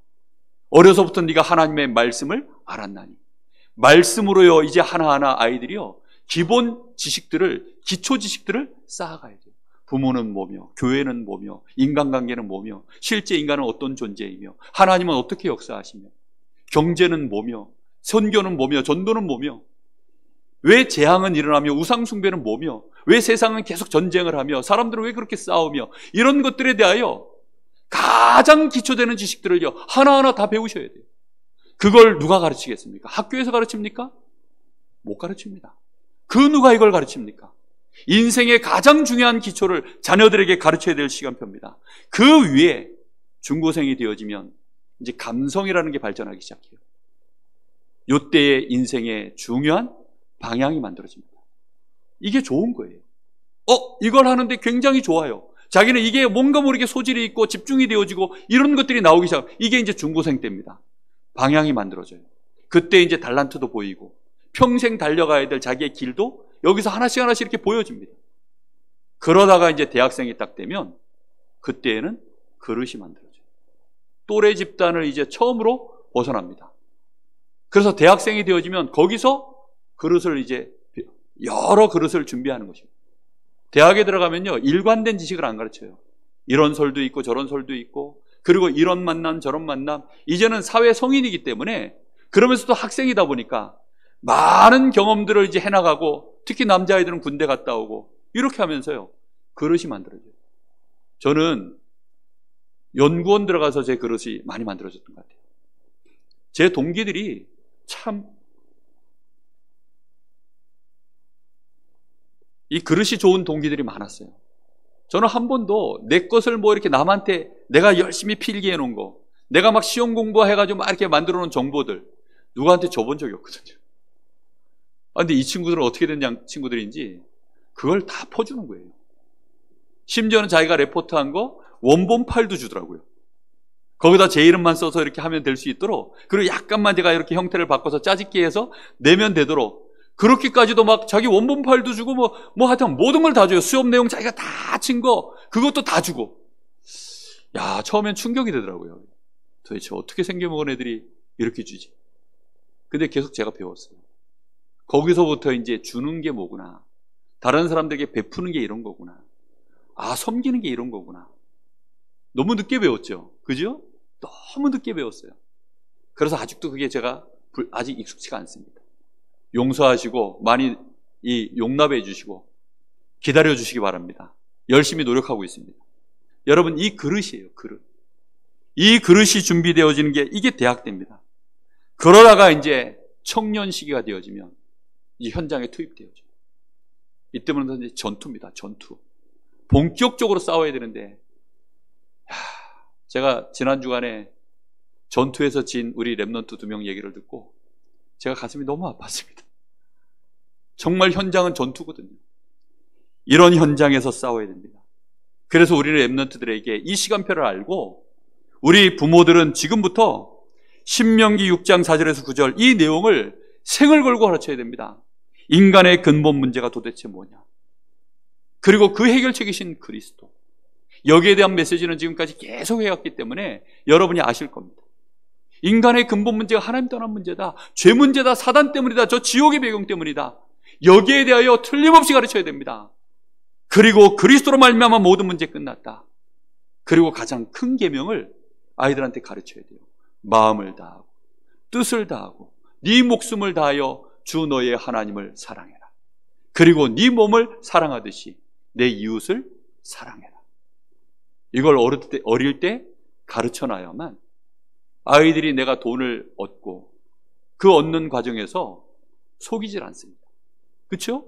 어려서부터 네가 하나님의 말씀을 알았나니. 말씀으로요, 이제 하나하나 아이들이요, 기본 지식들을, 기초 지식들을 쌓아가야 돼요. 부모는 뭐며, 교회는 뭐며, 인간관계는 뭐며, 실제 인간은 어떤 존재이며, 하나님은 어떻게 역사하시며, 경제는 뭐며, 선교는 뭐며, 전도는 뭐며, 왜 재앙은 일어나며, 우상숭배는 뭐며, 왜 세상은 계속 전쟁을 하며, 사람들은 왜 그렇게 싸우며, 이런 것들에 대하여 가장 기초되는 지식들을요, 하나하나 다 배우셔야 돼요. 그걸 누가 가르치겠습니까? 학교에서 가르칩니까? 못 가르칩니다. 그 누가 이걸 가르칩니까? 인생의 가장 중요한 기초를 자녀들에게 가르쳐야 될 시간표입니다. 그 위에 중고생이 되어지면 이제 감성이라는 게 발전하기 시작해요. 요때의 인생의 중요한 방향이 만들어집니다. 이게 좋은 거예요. 이걸 하는데 굉장히 좋아요. 자기는 이게 뭔가 모르게 소질이 있고 집중이 되어지고 이런 것들이 나오기 시작. 이게 이제 중고생 때입니다. 방향이 만들어져요. 그때 이제 달란트도 보이고 평생 달려가야 될 자기의 길도 여기서 하나씩 하나씩 이렇게 보여집니다. 그러다가 이제 대학생이 딱 되면 그때에는 그릇이 만들어져요. 또래 집단을 이제 처음으로 벗어납니다. 그래서 대학생이 되어지면 거기서 그릇을 이제 여러 그릇을 준비하는 것입니다. 대학에 들어가면요, 일관된 지식을 안 가르쳐요. 이런 설도 있고 저런 설도 있고, 그리고 이런 만남 저런 만남. 이제는 사회 성인이기 때문에, 그러면서도 학생이다 보니까 많은 경험들을 이제 해나가고, 특히 남자아이들은 군대 갔다 오고 이렇게 하면서요 그릇이 만들어져요. 저는 연구원 들어가서 제 그릇이 많이 만들어졌던 것 같아요. 제 동기들이 참 이 그릇이 좋은 동기들이 많았어요. 저는 한 번도 내 것을 뭐 이렇게 남한테 내가 열심히 필기해 놓은 거, 내가 막 시험 공부해가지고 막 이렇게 만들어 놓은 정보들 누구한테 줘본 적이 없거든요. 근데 이 친구들은 어떻게 된 친구들인지 그걸 다 퍼주는 거예요. 심지어는 자기가 레포트한 거 원본 파일도 주더라고요. 거기다 제 이름만 써서 이렇게 하면 될 수 있도록, 그리고 약간만 제가 이렇게 형태를 바꿔서 짜집기 해서 내면 되도록, 그렇게까지도 막 자기 원본 파일도 주고 뭐 하여튼 모든 걸 다 줘요. 수업 내용 자기가 다 친 거 그것도 다 주고. 야, 처음엔 충격이 되더라고요. 도대체 어떻게 생겨먹은 애들이 이렇게 주지? 근데 계속 제가 배웠어요. 거기서부터 이제 주는 게 뭐구나, 다른 사람들에게 베푸는 게 이런 거구나, 섬기는 게 이런 거구나. 너무 늦게 배웠죠. 그죠? 너무 늦게 배웠어요. 그래서 아직도 그게 제가 아직 익숙치가 않습니다. 용서하시고 많이 용납해 주시고 기다려 주시기 바랍니다. 열심히 노력하고 있습니다. 여러분, 이 그릇이에요. 그릇. 이 그릇이 준비되어지는 게 이게 대학 때입니다. 그러다가 이제 청년 시기가 되어지면 이 현장에 투입되어져요. 이때부터는 이제 전투입니다. 전투. 본격적으로 싸워야 되는데, 제가 지난 주간에 전투에서 진 우리 랩넌트 2명 얘기를 듣고 제가 가슴이 너무 아팠습니다. 정말 현장은 전투거든요. 이런 현장에서 싸워야 됩니다. 그래서 우리는 랩넌트들에게 이 시간표를 알고, 우리 부모들은 지금부터 신명기 6장 4절에서 9절 이 내용을 생을 걸고 가르쳐야 됩니다. 인간의 근본 문제가 도대체 뭐냐, 그리고 그 해결책이신 그리스도, 여기에 대한 메시지는 지금까지 계속 해왔기 때문에 여러분이 아실 겁니다. 인간의 근본 문제가 하나님 떠난 문제다, 죄 문제다, 사단 때문이다, 저 지옥의 배경 때문이다. 여기에 대하여 틀림없이 가르쳐야 됩니다. 그리고 그리스도로 말미암아 모든 문제 끝났다. 그리고 가장 큰 계명을 아이들한테 가르쳐야 돼요. 마음을 다하고 뜻을 다하고 네 목숨을 다하여 주 너의 하나님을 사랑해라. 그리고 네 몸을 사랑하듯이 내 이웃을 사랑해라. 이걸 어릴 때 가르쳐놔야만 아이들이 내가 돈을 얻고 그 얻는 과정에서 속이질 않습니다. 그렇죠?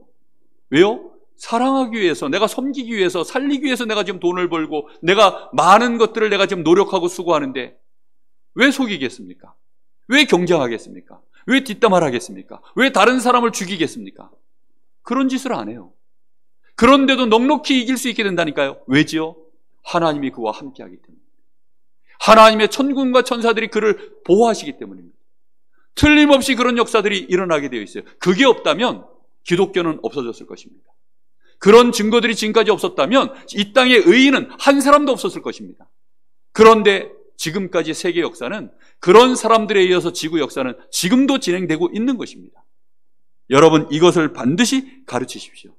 왜요? 사랑하기 위해서, 내가 섬기기 위해서, 살리기 위해서 내가 지금 돈을 벌고 내가 많은 것들을 내가 지금 노력하고 수고하는데 왜 속이겠습니까? 왜 경쟁하겠습니까? 왜 뒷담화를 하겠습니까? 왜 다른 사람을 죽이겠습니까? 그런 짓을 안 해요. 그런데도 넉넉히 이길 수 있게 된다니까요. 왜지요? 하나님이 그와 함께하기 때문에, 하나님의 천군과 천사들이 그를 보호하시기 때문입니다. 틀림없이 그런 역사들이 일어나게 되어 있어요. 그게 없다면 기독교는 없어졌을 것입니다. 그런 증거들이 지금까지 없었다면 이 땅의 의인은 한 사람도 없었을 것입니다. 그런데 지금까지 세계 역사는, 그런 사람들에 이어서 지구 역사는 지금도 진행되고 있는 것입니다. 여러분, 이것을 반드시 가르치십시오.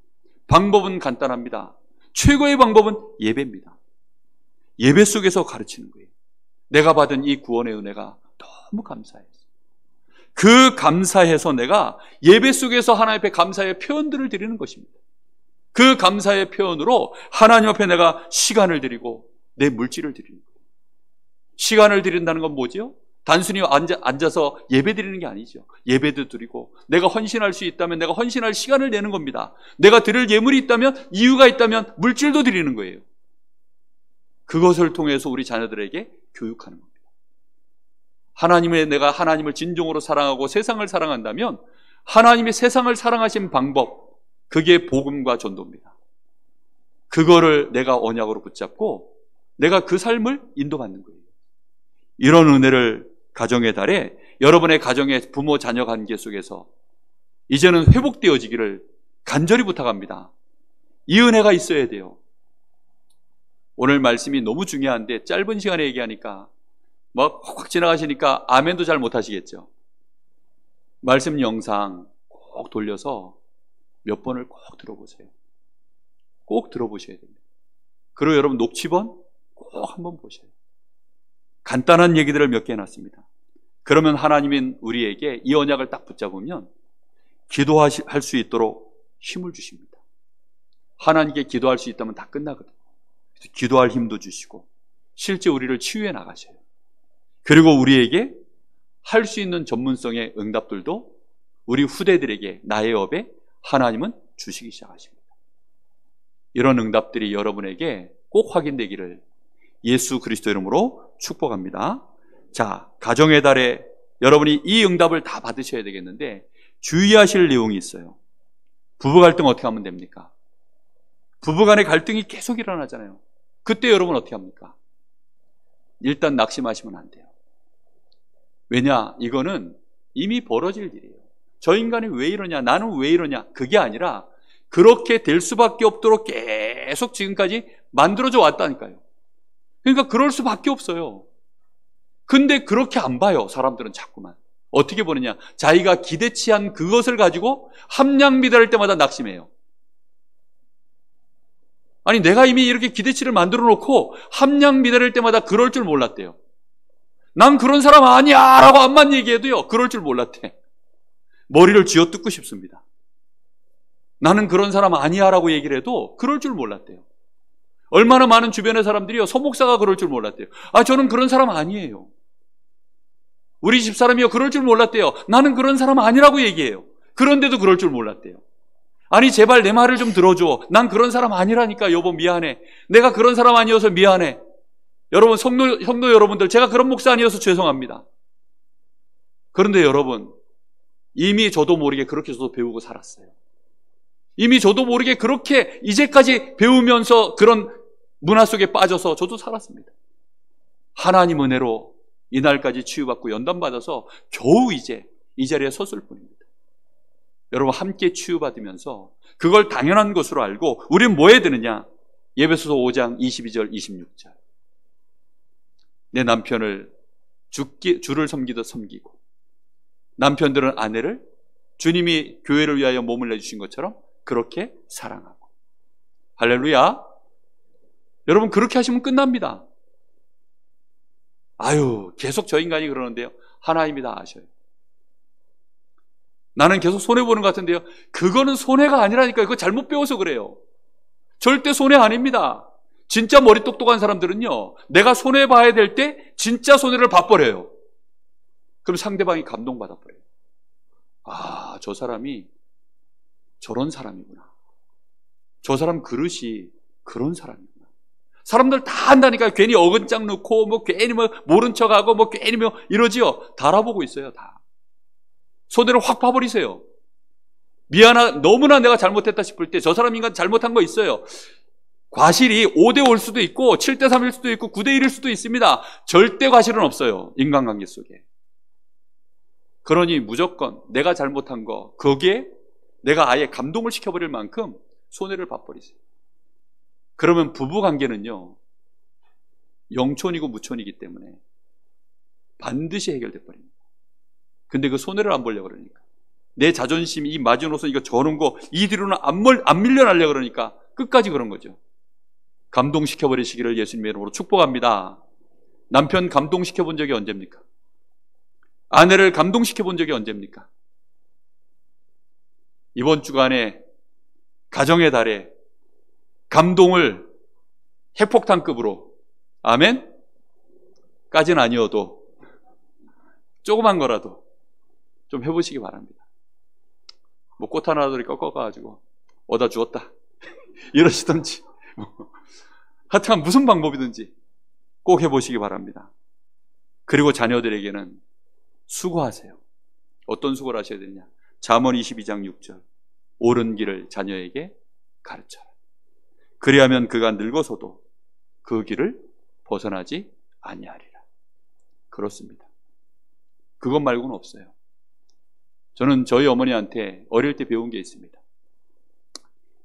방법은 간단합니다. 최고의 방법은 예배입니다. 예배 속에서 가르치는 거예요. 내가 받은 이 구원의 은혜가 너무 감사해요. 그 감사해서 내가 예배 속에서 하나님 앞에 감사의 표현들을 드리는 것입니다. 그 감사의 표현으로 하나님 앞에 내가 시간을 드리고 내 물질을 드리는 거예요. 시간을 드린다는 건 뭐죠? 단순히 앉아서 예배 드리는 게 아니죠. 예배도 드리고, 내가 헌신할 수 있다면 내가 헌신할 시간을 내는 겁니다. 내가 드릴 예물이 있다면, 이유가 있다면 물질도 드리는 거예요. 그것을 통해서 우리 자녀들에게 교육하는 겁니다. 내가 하나님을 진정으로 사랑하고 세상을 사랑한다면 하나님이 세상을 사랑하신 방법, 그게 복음과 전도입니다. 그거를 내가 언약으로 붙잡고 내가 그 삶을 인도받는 거예요. 이런 은혜를 가정의 달에 여러분의 가정의 부모 자녀 관계 속에서 이제는 회복되어지기를 간절히 부탁합니다. 이 은혜가 있어야 돼요. 오늘 말씀이 너무 중요한데 짧은 시간에 얘기하니까 막 확 지나가시니까 아멘도 잘 못하시겠죠. 말씀 영상 꼭 돌려서 몇 번을 꼭 들어보세요. 꼭 들어보셔야 됩니다. 그리고 여러분 녹취본 꼭 한번 보셔요. 간단한 얘기들을 몇 개 해놨습니다. 그러면 하나님은 우리에게 이 언약을 딱 붙잡으면 기도할 수 있도록 힘을 주십니다. 하나님께 기도할 수 있다면 다 끝나거든요. 기도할 힘도 주시고 실제 우리를 치유해 나가셔요. 그리고 우리에게 할 수 있는 전문성의 응답들도 우리 후대들에게 나의 업에 하나님은 주시기 시작하십니다. 이런 응답들이 여러분에게 꼭 확인되기를 예수 그리스도 이름으로 축복합니다. 자, 가정의 달에 여러분이 이 응답을 다 받으셔야 되겠는데 주의하실 내용이 있어요. 부부 갈등 어떻게 하면 됩니까? 부부 간의 갈등이 계속 일어나잖아요. 그때 여러분 어떻게 합니까? 일단 낙심하시면 안 돼요. 왜냐? 이거는 이미 벌어질 일이에요. 저 인간이 왜 이러냐? 나는 왜 이러냐? 그게 아니라 그렇게 될 수밖에 없도록 계속 지금까지 만들어져 왔다니까요. 그러니까 그럴 수밖에 없어요. 근데 그렇게 안 봐요. 사람들은 자꾸만. 어떻게 보느냐? 자기가 기대치 한 그것을 가지고 함량미달할 때마다 낙심해요. 아니 내가 이미 이렇게 기대치를 만들어 놓고 함량미달할 때마다 그럴 줄 몰랐대요. 난 그런 사람 아니야 라고 암만 얘기해도요 그럴 줄 몰랐대. 머리를 쥐어뜯고 싶습니다. 나는 그런 사람 아니야 라고 얘기를 해도 그럴 줄 몰랐대요. 얼마나 많은 주변의 사람들이요 소목사가 그럴 줄 몰랐대요. 아 저는 그런 사람 아니에요. 우리 집사람이요 그럴 줄 몰랐대요. 나는 그런 사람 아니라고 얘기해요. 그런데도 그럴 줄 몰랐대요. 아니 제발 내 말을 좀 들어줘. 난 그런 사람 아니라니까. 여보 미안해. 내가 그런 사람 아니어서 미안해. 여러분 성도 여러분들 제가 그런 목사 아니어서 죄송합니다. 그런데 여러분 이미 저도 모르게 그렇게 저도 배우고 살았어요. 이미 저도 모르게 그렇게 이제까지 배우면서 그런 문화 속에 빠져서 저도 살았습니다. 하나님 은혜로 이날까지 치유받고 연단받아서 겨우 이제 이 자리에 섰을 뿐입니다. 여러분 함께 치유받으면서 그걸 당연한 것으로 알고 우리는 뭐 해야 되느냐? 에베소서 5장 22절 26절 내 남편을 주를 섬기듯 섬기고 남편들은 아내를 주님이 교회를 위하여 몸을 내주신 것처럼 그렇게 사랑하고 할렐루야. 여러분 그렇게 하시면 끝납니다. 아유 계속 저 인간이 그러는데요 하나님이 다 아셔요. 나는 계속 손해보는 것 같은데요 그거는 손해가 아니라니까요. 그거 잘못 배워서 그래요. 절대 손해 아닙니다. 진짜 머리 똑똑한 사람들은요 내가 손해봐야 될 때 진짜 손해를 봐버려요. 그럼 상대방이 감동받아버려요. 아, 저 사람이 저런 사람이구나. 저 사람 그릇이 그런 사람이구나. 사람들 다 안다니까. 괜히 어근짝 넣고 뭐 괜히 뭐 모른 척하고 뭐 괜히 뭐 이러지요. 다 알아보고 있어요. 다. 손해를 확 봐버리세요. 너무나 내가 잘못했다 싶을 때 저 사람 인간 잘못한 거 있어요. 과실이 5대 5일 수도 있고 7대 3일 수도 있고 9대 1일 수도 있습니다. 절대 과실은 없어요. 인간관계 속에. 그러니 무조건 내가 잘못한 거 거기에 내가 아예 감동을 시켜버릴 만큼 손해를 봐버리세요. 그러면 부부관계는요 영촌이고 무촌이기 때문에 반드시 해결돼 버립니다. 근데 그 손해를 안 보려고 그러니까 내 자존심 이 마지노선 이거 저런 거 이 뒤로는 안 밀려나려고 그러니까 끝까지 그런 거죠. 감동시켜버리시기를 예수님의 이름으로 축복합니다. 남편 감동시켜본 적이 언제입니까? 아내를 감동시켜본 적이 언제입니까? 이번 주간에 가정의 달에 감동을 핵폭탄급으로 아멘? 까진 아니어도 조그만 거라도 좀 해보시기 바랍니다. 뭐 꽃 하나들이 꺾어가지고 얻어 주었다 이러시던지 하여튼 무슨 방법이든지 꼭 해보시기 바랍니다. 그리고 자녀들에게는 수고하세요. 어떤 수고를 하셔야 되느냐? 잠언 22장 6절. 옳은 길을 자녀에게 가르쳐라. 그리하면 그가 늙어서도 그 길을 벗어나지 아니하리라. 그렇습니다. 그것 말고는 없어요. 저는 저희 어머니한테 어릴 때 배운 게 있습니다.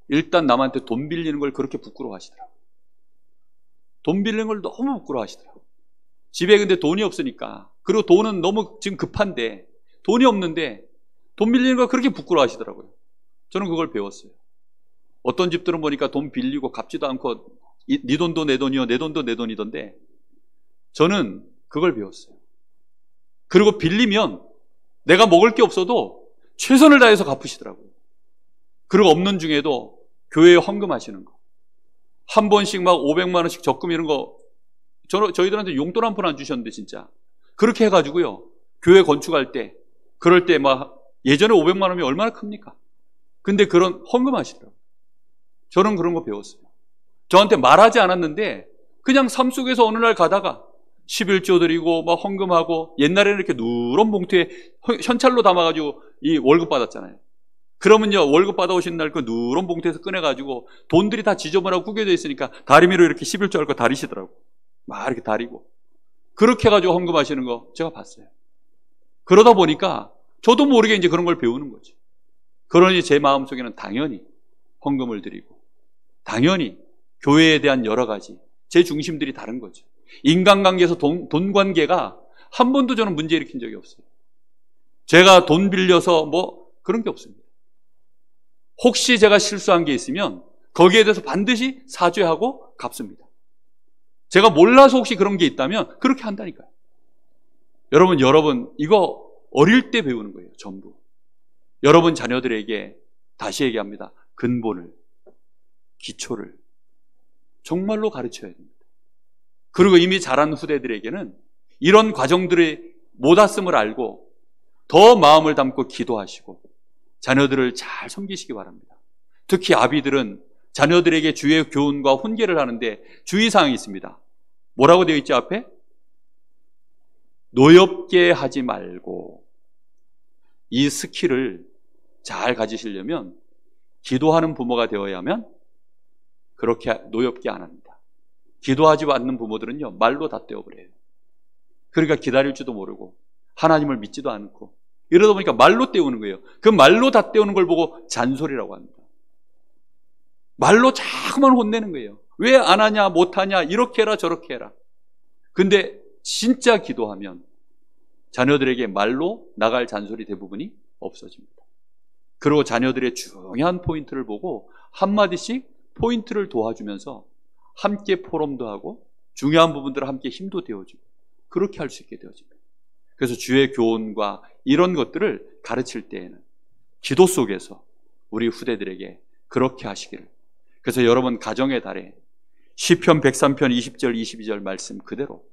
일단 남한테 돈 빌리는 걸 그렇게 부끄러워하시더라고요. 돈 빌리는 걸 너무 부끄러워하시더라고요. 집에 근데 돈이 없으니까, 그리고 돈은 너무 지금 급한데 돈이 없는데 돈 빌리는 걸 그렇게 부끄러워하시더라고요. 저는 그걸 배웠어요. 어떤 집들은 보니까 돈 빌리고 갚지도 않고 네 돈도 내 돈이요, 내 돈도 내 돈이던데, 저는 그걸 배웠어요. 그리고 빌리면 내가 먹을 게 없어도 최선을 다해서 갚으시더라고요. 그리고 없는 중에도 교회에 헌금하시는 거, 한 번씩 막 500만 원씩 적금 이런 거, 저희들한테 용돈 한 푼 안 주셨는데 진짜 그렇게 해가지고요, 교회 건축할 때, 그럴 때 막 예전에 500만 원이면 얼마나 큽니까? 근데 그런 헌금하시더라고요. 저는 그런 거 배웠어요. 저한테 말하지 않았는데 그냥 삶 속에서 어느 날 가다가 11조 드리고 막 헌금하고, 옛날에는 이렇게 누런 봉투에 현찰로 담아가지고 이 월급 받았잖아요. 그러면요, 월급 받아오신 날 그 누런 봉투에서 꺼내가지고 돈들이 다 지저분하고 구겨져 있으니까 다리미로 이렇게 11조 할 거 다리시더라고. 막 이렇게 다리고. 그렇게 해가지고 헌금하시는 거 제가 봤어요. 그러다 보니까 저도 모르게 이제 그런 걸 배우는 거죠. 그러니 제 마음속에는 당연히 헌금을 드리고, 당연히 교회에 대한 여러 가지 제 중심들이 다른 거죠. 인간관계에서 돈 관계가 한 번도 저는 문제 일으킨 적이 없어요. 제가 돈 빌려서 뭐 그런 게 없습니다. 혹시 제가 실수한 게 있으면 거기에 대해서 반드시 사죄하고 갚습니다. 제가 몰라서 혹시 그런 게 있다면 그렇게 한다니까요. 여러분 이거 어릴 때 배우는 거예요. 전부. 여러분 자녀들에게 다시 얘기합니다. 근본을, 기초를 정말로 가르쳐야 됩니다. 그리고 이미 자란 후대들에게는 이런 과정들의 못 왔음을 알고 더 마음을 담고 기도하시고 자녀들을 잘 섬기시기 바랍니다. 특히 아비들은 자녀들에게 주의 교훈과 훈계를 하는데 주의사항이 있습니다. 뭐라고 되어 있죠, 앞에? 노엽게 하지 말고. 이 스킬을 잘 가지시려면 기도하는 부모가 되어야만 그렇게 노엽게 안 합니다. 기도하지 않는 부모들은요, 말로 다 떼어버려요. 그러니까 기다릴 줄도 모르고 하나님을 믿지도 않고 이러다 보니까 말로 때우는 거예요. 그 말로 다 때우는 걸 보고 잔소리라고 합니다. 말로 자꾸만 혼내는 거예요. 왜 안 하냐, 못 하냐, 이렇게 해라, 저렇게 해라. 근데 진짜 기도하면 자녀들에게 말로 나갈 잔소리 대부분이 없어집니다. 그리고 자녀들의 중요한 포인트를 보고 한마디씩 포인트를 도와주면서 함께 포럼도 하고 중요한 부분들을 함께 힘도 되어주고 그렇게 할 수 있게 되어집니다. 그래서 주의 교훈과 이런 것들을 가르칠 때에는 기도 속에서 우리 후대들에게 그렇게 하시기를. 그래서 여러분 가정의 달에 시편 103편 20절 22절 말씀 그대로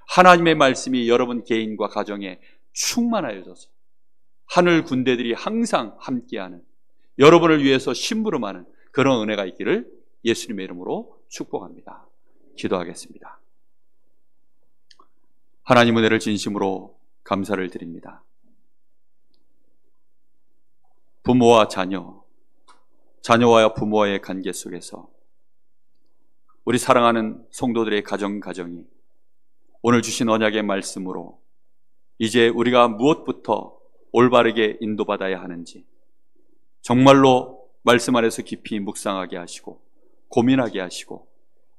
하나님의 말씀이 여러분 개인과 가정에 충만하여져서 하늘 군대들이 항상 함께하는, 여러분을 위해서 심부름하는 그런 은혜가 있기를 예수님의 이름으로 축복합니다. 기도하겠습니다. 하나님 은혜를 진심으로 감사를 드립니다. 부모와 자녀와 부모와의 관계 속에서 우리 사랑하는 성도들의 가정이 오늘 주신 언약의 말씀으로 이제 우리가 무엇부터 올바르게 인도받아야 하는지 정말로 말씀 안에서 깊이 묵상하게 하시고 고민하게 하시고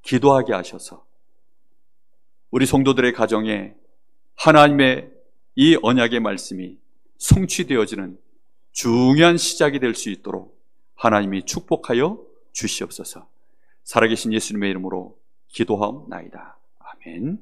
기도하게 하셔서 우리 성도들의 가정에 하나님의 이 언약의 말씀이 성취되어지는 중요한 시작이 될 수 있도록 하나님이 축복하여 주시옵소서. 살아계신 예수님의 이름으로 기도하옵나이다. 아멘.